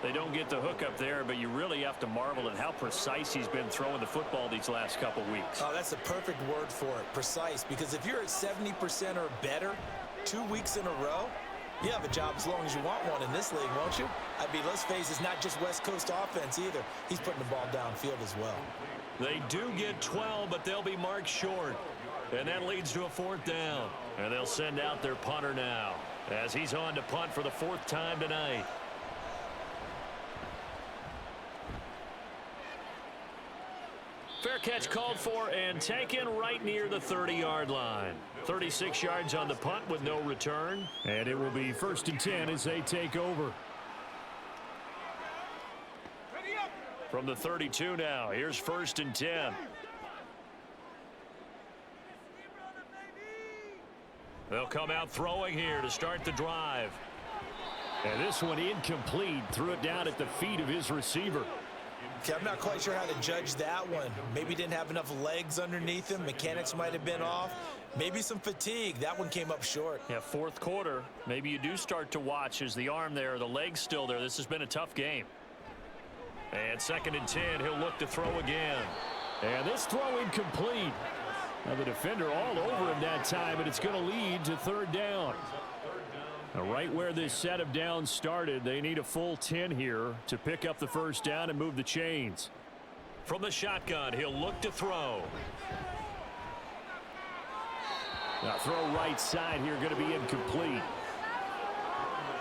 They don't get the hook up there, but you really have to marvel at how precise he's been throwing the football these last couple weeks. Oh, that's the perfect word for it, precise, because if you're at 70% or better 2 weeks in a row, you have a job as long as you want one in this league, won't you? I mean, let's face it, it's not just West Coast offense either. He's putting the ball downfield as well. They do get 12, but they'll be marked short. And that leads to a 4th down. And they'll send out their punter now, as he's on to punt for the 4th time tonight. Fair catch called for and taken right near the 30-yard line. 36 yards on the punt with no return. And it will be 1st and 10 as they take over. From the 32 now, here's 1st and 10. They'll come out throwing here to start the drive. And this one incomplete. Threw it down at the feet of his receiver. Okay, I'm not quite sure how to judge that one. Maybe didn't have enough legs underneath him. Mechanics might have been off. Maybe some fatigue. That one came up short. Yeah, 4th quarter. Maybe you do start to watch as the arm there, the leg's still there. This has been a tough game. And 2nd and 10, he'll look to throw again. And this throw incomplete. Now the defender all over him that time, and it's going to lead to 3rd down. Now right where this set of downs started, they need a full 10 here to pick up the 1st down and move the chains. From the shotgun, he'll look to throw. Now throw right side here, going to be incomplete.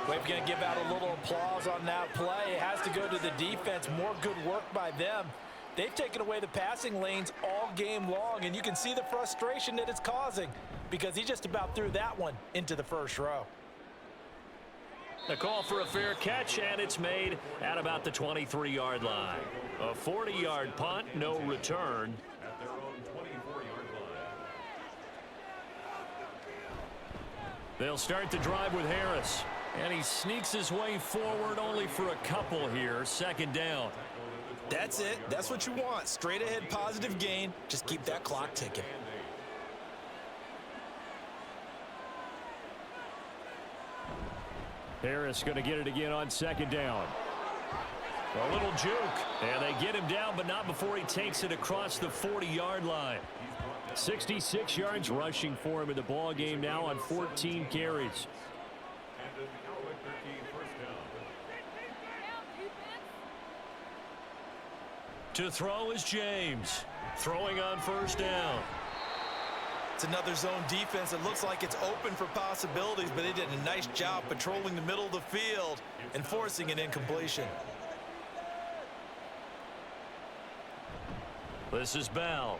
We're going to give out a little applause on that play. It has to go to the defense. More good work by them. They've taken away the passing lanes all game long, and you can see the frustration that it's causing because he just about threw that one into the 1st row. The call for a fair catch, and it's made at about the 23-yard line. A 40-yard punt, no return. They'll start the drive with Harris. And he sneaks his way forward only for a couple here. 2nd down. That's it. That's what you want. Straight ahead positive gain. Just keep that clock ticking. Harris going to get it again on second down. A little juke. And they get him down, but not before he takes it across the 40-yard line. 66 yards rushing for him in the ball game now on 14 carries. To throw is James. Throwing on first down. It's another zone defense. It looks like it's open for possibilities, but they did a nice job patrolling the middle of the field and forcing an incompletion. This is Bell.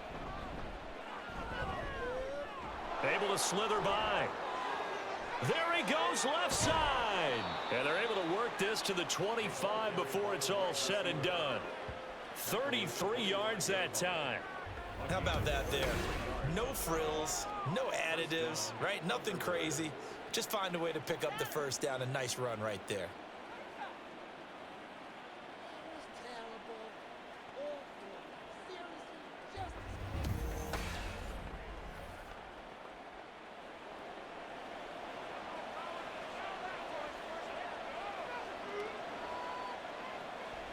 Able to slither by. There he goes left side. And they're able to work this to the 25 before it's all said and done. 33 yards that time. How about that there? No frills, no additives, right? Nothing crazy. Just find a way to pick up the first down. A nice run right there.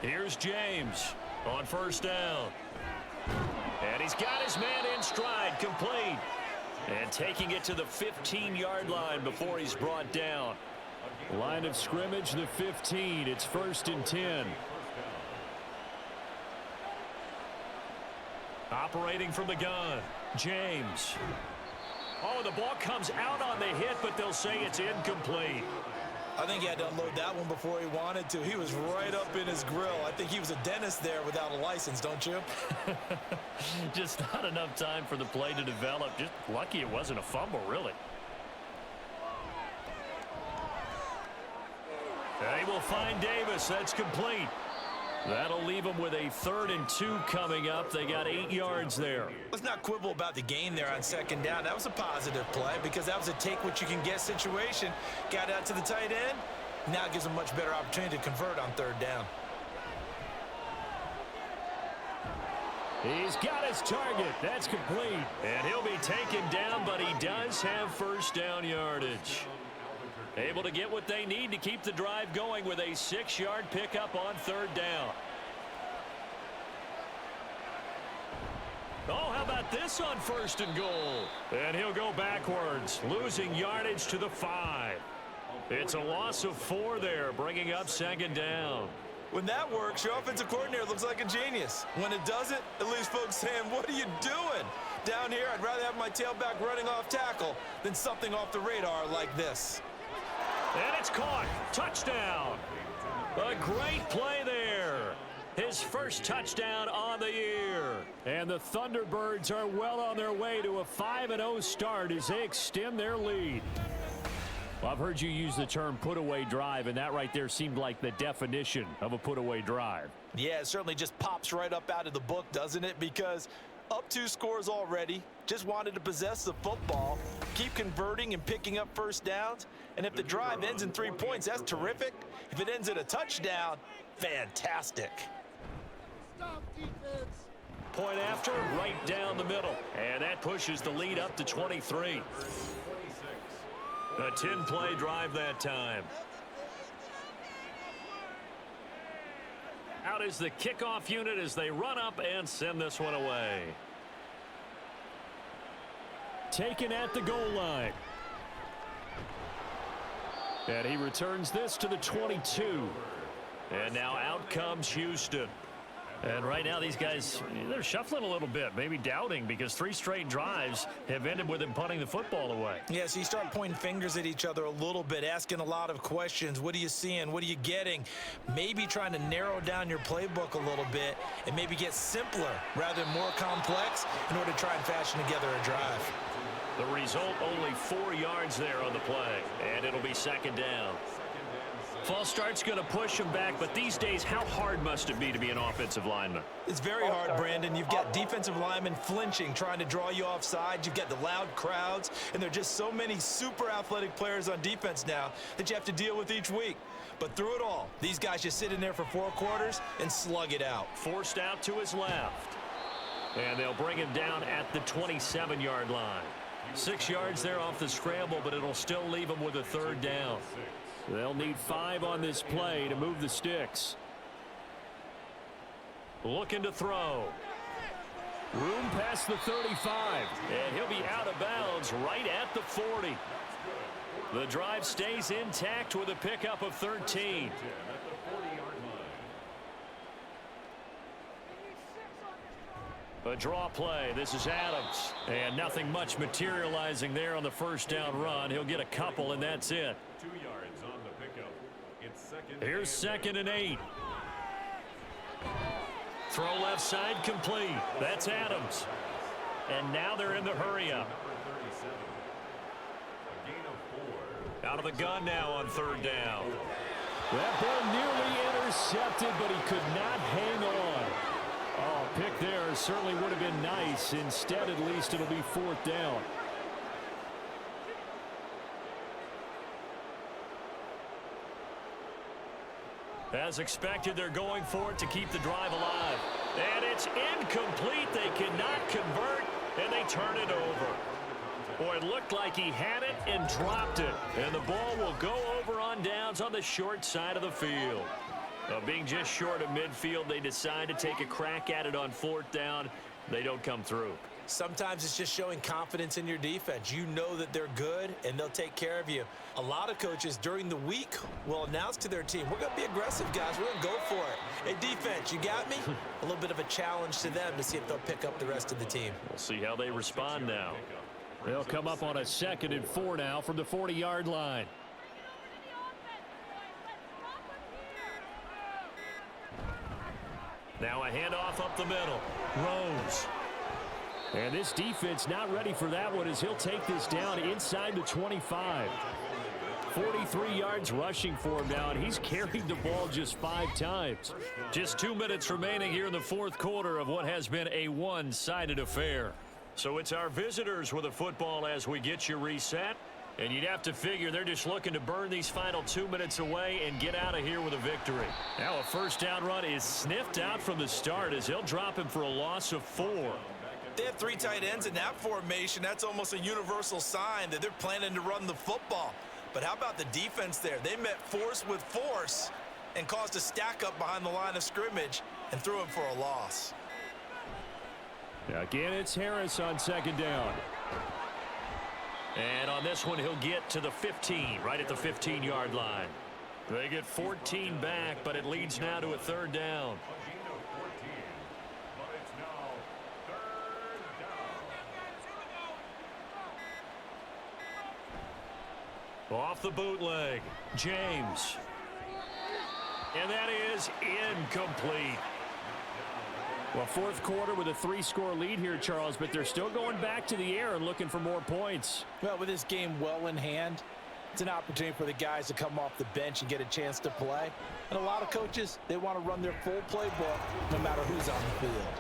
Here's James on first down. And he's got his man in stride, complete. And taking it to the 15-yard line before he's brought down. Line of scrimmage, the 15. It's 1st and 10. Operating from the gun, James. Oh, the ball comes out on the hit, but they'll say it's incomplete. I think he had to unload that one before he wanted to. He was right up in his grill. I think he was a dentist there without a license, don't you? Just not enough time for the play to develop. Just lucky it wasn't a fumble, really. They will find Davis. That's complete. That'll leave them with a 3rd and 2 coming up. They got 8 yards there. Let's not quibble about the gain there on second down. That was a positive play because that was a take-what-you-can-get situation. Got out to the tight end. Now it gives them much better opportunity to convert on 3rd down. He's got his target. That's complete. And he'll be taken down, but he does have first down yardage. Able to get what they need to keep the drive going with a 6-yard pickup on 3rd down. Oh, how about this on 1st and goal? And he'll go backwards, losing yardage to the 5. It's a loss of 4 there, bringing up 2nd down. When that works, your offensive coordinator looks like a genius. When it doesn't, it leaves folks saying, what are you doing? Down here, I'd rather have my tailback running off tackle than something off the radar like this. And it's caught. Touchdown. A great play there. His first touchdown on the year. And the Thunderbirds are well on their way to a 5-0 start as they extend their lead. Well, I've heard you use the term put-away drive, and that right there seemed like the definition of a put-away drive. Yeah, it certainly just pops right up out of the book, doesn't it? Because up 2 scores already, just wanted to possess the football, keep converting and picking up first downs. And if the drive ends in 3 points, that's terrific. If it ends in a touchdown, fantastic. Point after, right down the middle. And that pushes the lead up to 23. A 10-play drive that time. Out is the kickoff unit as they run up and send this one away. Taken at the goal line. And he returns this to the 22. And now out comes Houston. And right now these guys, they're shuffling a little bit, maybe doubting, because 3 straight drives have ended with him punting the football away. Yeah, so you start pointing fingers at each other a little bit, asking a lot of questions. What are you seeing? What are you getting? Maybe trying to narrow down your playbook a little bit and maybe get simpler rather than more complex in order to try and fashion together a drive. The result, only 4 yards there on the play, and it'll be 2nd down. False start's going to push him back, but these days, how hard must it be to be an offensive lineman? It's very hard, Brandon. You've got defensive linemen flinching, trying to draw you offside. You've got the loud crowds, and there are just so many super athletic players on defense now that you have to deal with each week. But through it all, these guys just sit in there for 4 quarters and slug it out. Forced out to his left. And they'll bring him down at the 27-yard line. 6 yards there off the scramble, but it'll still leave him with a 3rd down. They'll need 5 on this play to move the sticks. Looking to throw. Room past the 35. And he'll be out of bounds right at the 40. The drive stays intact with a pickup of 13. A draw play. This is Adams. And nothing much materializing there on the 1st down run. He'll get a couple, and that's it. 2 yards on the pickup. It's second. Here's 2nd and 8. Throw left side complete. That's Adams. And now they're in the hurry-up. Out of the gun now on 3rd down. That ball nearly intercepted, but he could not hang on. Oh, a pick there certainly would have been nice. Instead, at least it'll be 4th down. As expected, they're going for it to keep the drive alive. And it's incomplete. They cannot convert, and they turn it over. Boy, it looked like he had it and dropped it. And the ball will go over on downs on the short side of the field. Being just short of midfield, they decide to take a crack at it on 4th down. They don't come through. Sometimes it's just showing confidence in your defense. You know that they're good, and they'll take care of you. A lot of coaches during the week will announce to their team, we're going to be aggressive, guys. We're going to go for it. Hey, defense, you got me? A little bit of a challenge to them to see if they'll pick up the rest of the team. We'll see how they respond now. They'll come up on a 2nd and 4 now from the 40-yard line. Now a handoff up the middle. Rose. And this defense not ready for that one as he'll take this down inside the 25. 43 yards rushing for him now, and he's carried the ball just 5 times. Just 2 minutes remaining here in the 4th quarter of what has been a one-sided affair. So it's our visitors with the football as we get you reset. And you'd have to figure they're just looking to burn these final 2 minutes away and get out of here with a victory. Now a 1st down run is sniffed out from the start as they'll drop him for a loss of 4. They have 3 tight ends in that formation. That's almost a universal sign that they're planning to run the football. But how about the defense there? They met force with force and caused a stack up behind the line of scrimmage and threw him for a loss. Again, it's Harris on 2nd down. And on this one, he'll get to the 15, right at the 15-yard line. They get 14 back, but it leads now to a 3rd down. Off the bootleg, James. And that is incomplete. Well, 4th quarter with a 3-score lead here, Charles, but they're still going back to the air and looking for more points. Well, with this game well in hand, it's an opportunity for the guys to come off the bench and get a chance to play. And a lot of coaches, they want to run their full playbook no matter who's on the field.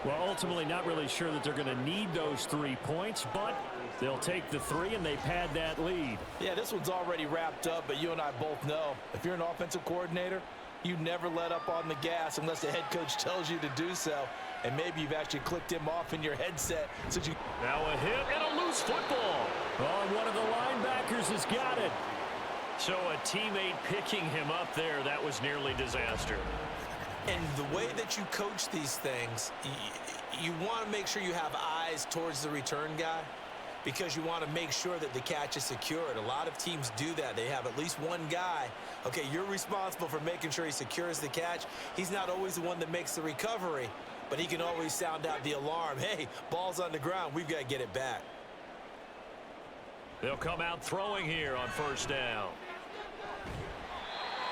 Well, ultimately not really sure that they're going to need those 3 points, but they'll take the 3 and they pad that lead. Yeah, this one's already wrapped up, but you and I both know if you're an offensive coordinator, you never let up on the gas unless the head coach tells you to do so. And maybe you've actually clicked him off in your headset. Now a hit and a loose football. Oh, one of the linebackers has got it. So a teammate picking him up there, that was nearly disaster. And the way that you coach these things, you want to make sure you have eyes towards the return guy because you want to make sure that the catch is secured. A lot of teams do that. They have at least one guy. Okay, you're responsible for making sure he secures the catch. He's not always the one that makes the recovery, but he can always sound out the alarm. Hey, ball's on the ground. We've got to get it back. They'll come out throwing here on 1st down.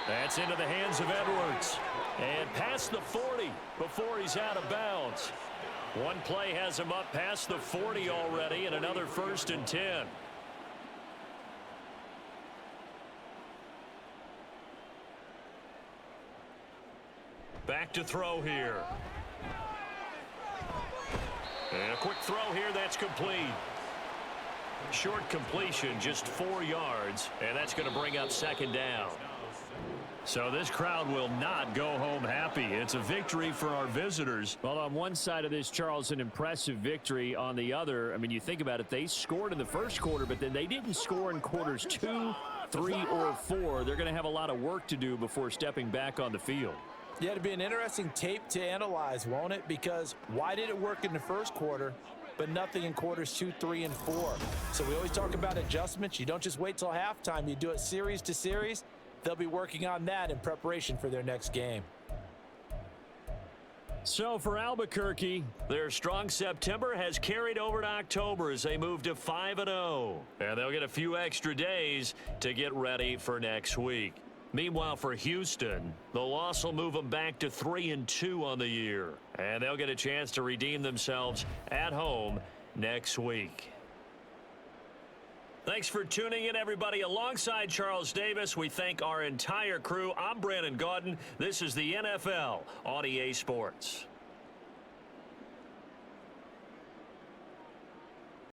That's into the hands of Edwards. And past the 40 before he's out of bounds. One play has him up past the 40 already, and another 1st and 10. Back to throw here. And a quick throw here, that's complete. Short completion, just 4 yards, and that's going to bring up 2nd down. So this crowd will not go home happy. It's a victory for our visitors. Well, on one side of this, Charles, an impressive victory. On the other, I mean, you think about it, they scored in the first quarter, but then they didn't score in quarters 2, 3, or 4. They're going to have a lot of work to do before stepping back on the field. Yeah, it'll be an interesting tape to analyze, won't it? Because why did it work in the first quarter, but nothing in quarters 2, 3, and 4? So we always talk about adjustments. You don't just wait till halftime. You do it series to series. They'll be working on that in preparation for their next game. So for Albuquerque, their strong September has carried over to October as they move to 5-0. And they'll get a few extra days to get ready for next week. Meanwhile, for Houston, the loss will move them back to 3-2 on the year. And they'll get a chance to redeem themselves at home next week. Thanks for tuning in, everybody. Alongside Charles Davis, we thank our entire crew. I'm Brandon Gaudin. This is the NFL on EA Sports.